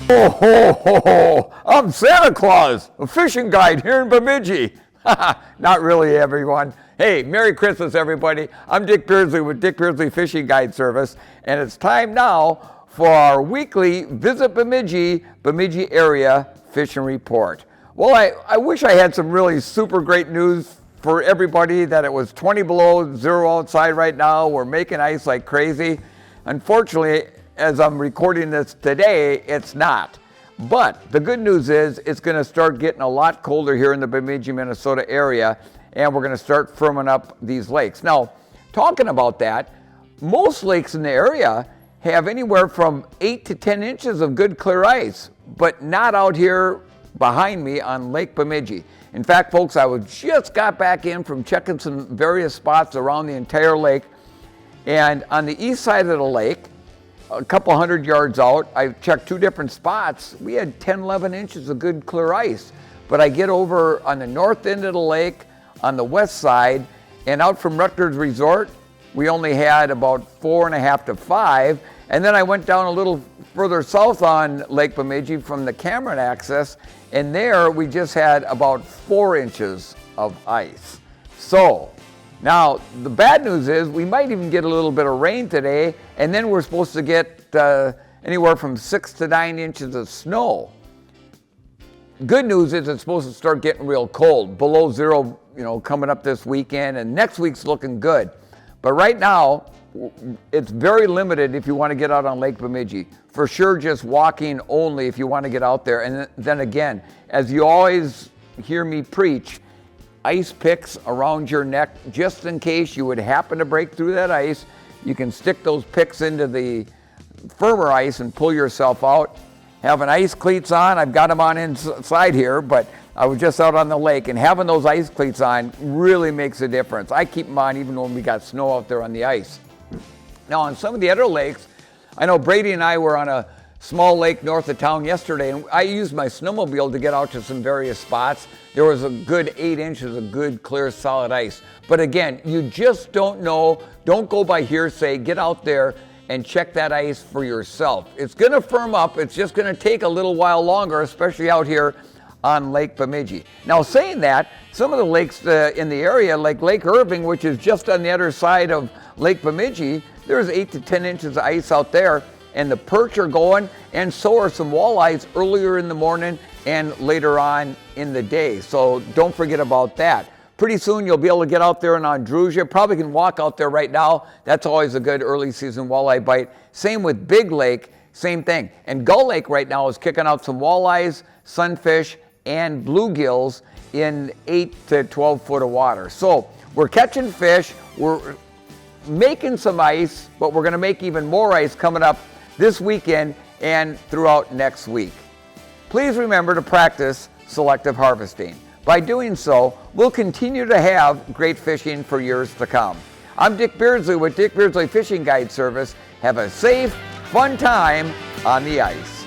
Oh, ho, ho, ho. I'm Santa Claus, a fishing guide here in Bemidji. Not really, everyone. Hey, Merry Christmas, everybody. I'm Dick Beardsley with Dick Beardsley Fishing Guide Service, and it's time now for our weekly Visit Bemidji area fishing report. Well, I wish I had some really super great news for everybody that it was 20 below zero outside right now. We're making ice like crazy. Unfortunately, as I'm recording this today, it's not. But the good news is it's going to start getting a lot colder here in the Bemidji, Minnesota area, and we're going to start firming up these lakes. Now, talking about that, most lakes in the area have anywhere from 8 to 10 inches of good clear ice, but not out here behind me on Lake Bemidji. In fact, folks, I just got back in from checking some various spots around the entire lake, and on the east side of the lake, a couple hundred yards out, I checked two different spots. We had 10, 11 inches of good clear ice. But I get over on the north end of the lake, on the west side, and out from Rutgers Resort, we only had about 4.5 to 5. And then I went down a little further south on Lake Bemidji from the Cameron access, and there we just had about 4 inches of ice. So, now, the bad news is we might even get a little bit of rain today, and then we're supposed to get anywhere from 6 to 9 inches of snow. Good news is it's supposed to start getting real cold, below zero, coming up this weekend, and next week's looking good. But right now, it's very limited if you want to get out on Lake Bemidji. For sure, just walking only if you want to get out there. And then again, as you always hear me preach, ice picks around your neck, just in case you would happen to break through that ice. You can stick those picks into the firmer ice and pull yourself out. Having ice cleats on, I've got them on inside here, but I was just out on the lake, and having those ice cleats on really makes a difference. I keep them on even when we got snow out there on the ice. Now, on some of the other lakes, I know Brady and I were on a small lake north of town yesterday, and I used my snowmobile to get out to some various spots. There was a good 8 inches of good, clear, solid ice. But again, you just don't know. Don't go by hearsay. Get out there and check that ice for yourself. It's going to firm up. It's just going to take a little while longer, especially out here on Lake Bemidji. Now, saying that, some of the lakes in the area, like Lake Irving, which is just on the other side of Lake Bemidji, there's 8 to 10 inches of ice out there. And the perch are going, and so are some walleyes earlier in the morning and later on in the day. So don't forget about that. Pretty soon you'll be able to get out there in Andrusia. Probably can walk out there right now. That's always a good early season walleye bite. Same with Big Lake, same thing. And Gull Lake right now is kicking out some walleyes, sunfish, and bluegills in 8 to 12 foot of water. So we're catching fish, we're making some ice, but we're gonna make even more ice coming up this weekend and throughout next week. Please remember to practice selective harvesting. By doing so, we'll continue to have great fishing for years to come. I'm Dick Beardsley with Dick Beardsley Fishing Guide Service. Have a safe, fun time on the ice.